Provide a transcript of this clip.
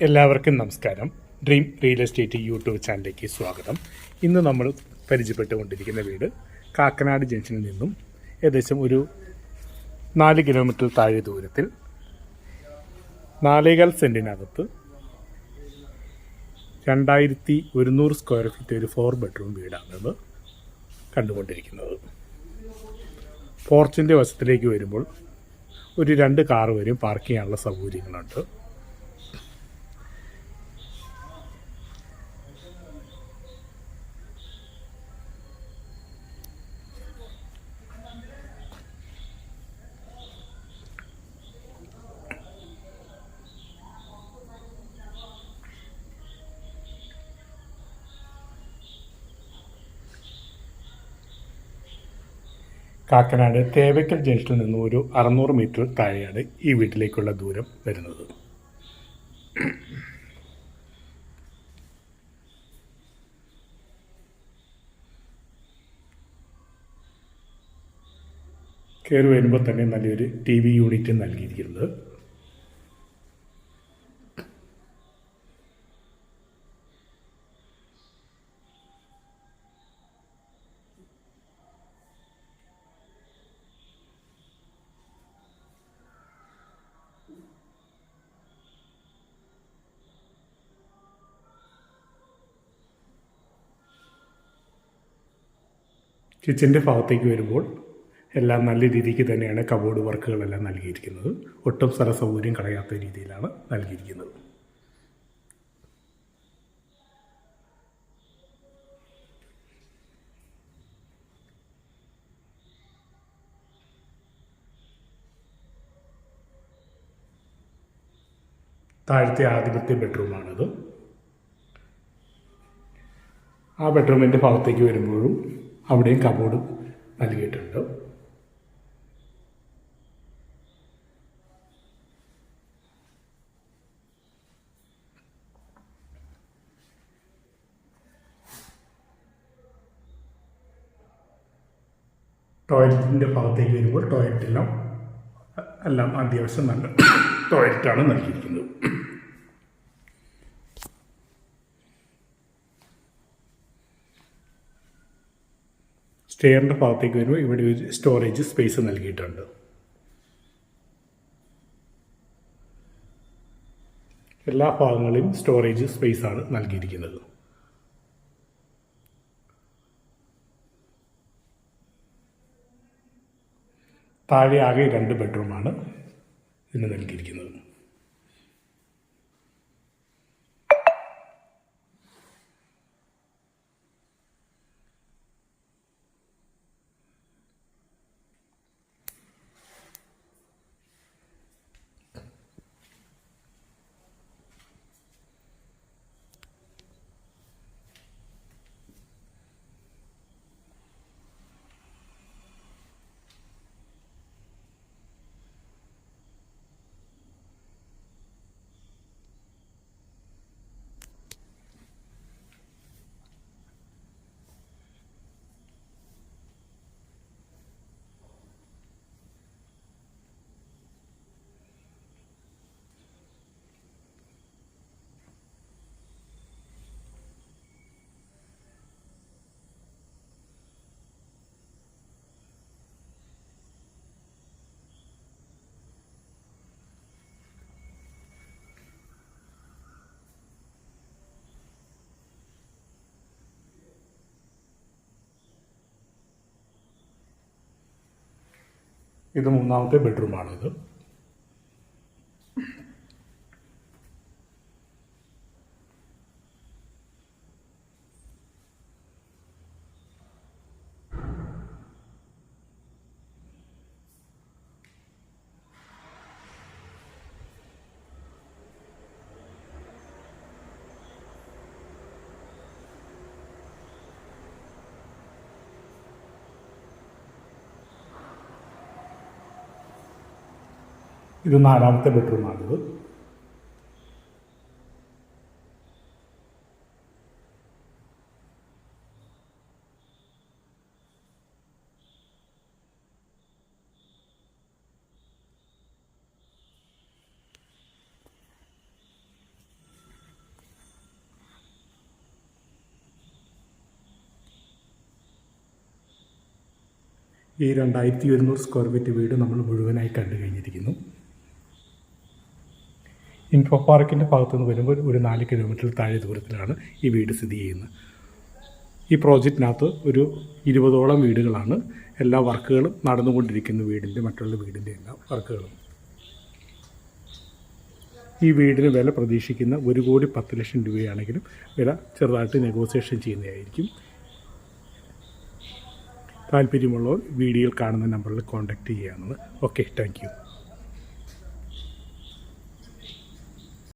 എല്ലാവർക്കും നമസ്കാരം. Dream real estate YouTube ചാനലിലേക്ക് സ്വാഗതം. ഇന്ന് നമ്മൾ പരിചയപ്പെട്ടുകൊണ്ടിരിക്കുന്ന വീട് കാക്കനാട് ജംഗ്ഷനിൽ നിന്നും ഏകദേശം ഒരു 4 കിലോമീറ്റർ താഴെ ദൂരത്തിൽ 4.25 സെൻറ്റിനകത്ത് 2100 സ്ക്വയർ ഫീറ്റ് ഒരു 4 ബെഡ്റൂം വീടാണിത് കണ്ടുകൊണ്ടിരിക്കുന്നത്. പോർച്ചിൻ്റെ വശത്തിലേക്ക് വരുമ്പോൾ ഒരു 2 കാർ വരും പാർക്ക് ചെയ്യാനുള്ള സൗകര്യങ്ങളുണ്ട്. കാക്കനാട് തേവയ്ക്കൽ ജംഗ്ഷനിൽ നിന്നും ഒരു 600 മീറ്റർ താഴെയാണ് ഈ വീട്ടിലേക്കുള്ള ദൂരം വരുന്നത്. കയറി വരുമ്പോൾ തന്നെ നല്ലൊരു TV യൂണിറ്റ് നൽകിയിരിക്കുന്നത്. കിച്ചൻ്റെ ഭാഗത്തേക്ക് വരുമ്പോൾ എല്ലാം നല്ല രീതിക്ക് തന്നെയാണ് കബോർഡ് വർക്കുകളെല്ലാം നൽകിയിരിക്കുന്നത്. ഒട്ടും സ്ഥല സൗകര്യം കളയാത്ത രീതിയിലാണ് നൽകിയിരിക്കുന്നത്. താഴത്തെ ആദ്യത്തെ ബെഡ്റൂമാണിത്. ആ ബെഡ്റൂമിൻ്റെ ഭാഗത്തേക്ക് വരുമ്പോഴും അവിടെയും കബോർഡ് നൽകിയിട്ടുണ്ട്. ടോയ്ലറ്റിൻ്റെ ഭാഗത്തേക്ക് വരുമ്പോൾ ടോയ്ലറ്റെല്ലാം എല്ലാം അത്യാവശ്യം നല്ല ടോയ്ലറ്റാണ് നൽകിയിരിക്കുന്നത്. സ്റ്റെയറിൻ്റെ ഭാഗത്തേക്ക് വരുമ്പോൾ ഇവിടെ ഒരു സ്റ്റോറേജ് സ്പേസ് നൽകിയിട്ടുണ്ട്. എല്ലാ ഭാഗങ്ങളിലും സ്റ്റോറേജ് സ്പേസാണ് നൽകിയിരിക്കുന്നത്. താഴെ ആകെ 2 ബെഡ്റൂമാണ് ഇതിന് നൽകിയിരിക്കുന്നത്. ഇത് 3ാമത്തെ ബെഡ്റൂമാണിത്. ഇത് 4ാമത്തെ ബെഡ്റൂമാണിത്. ഈ 2100 സ്ക്വയർ ഫീറ്റ് വീട് നമ്മൾ മുഴുവനായി കണ്ടു കഴിഞ്ഞിരിക്കുന്നു. ഇൻഫോ പാർക്കിൻ്റെ ഭാഗത്തുനിന്ന് വരുമ്പോൾ ഒരു 4 കിലോമീറ്റർ താഴെ ദൂരത്തിലാണ് ഈ വീട് സ്ഥിതി ചെയ്യുന്നത്. ഈ പ്രോജക്റ്റിനകത്ത് ഒരു 20ഓളം വീടുകളാണ്. എല്ലാ വർക്കുകളും നടന്നുകൊണ്ടിരിക്കുന്നു. മറ്റുള്ള വീടിൻ്റെ എല്ലാ വർക്കുകളും. ഈ വീടിന് വില പ്രതീക്ഷിക്കുന്ന 1,10,00,000 രൂപയാണെങ്കിലും വില ചെറുതായിട്ട് നെഗോസിയേഷൻ ചെയ്യുന്നതായിരിക്കും. താല്പര്യമുള്ളവർ വീഡിയോയിൽ കാണുന്ന നമ്പറിൽ കോൺടാക്റ്റ് ചെയ്യാവുന്നത്. Okay, thank U.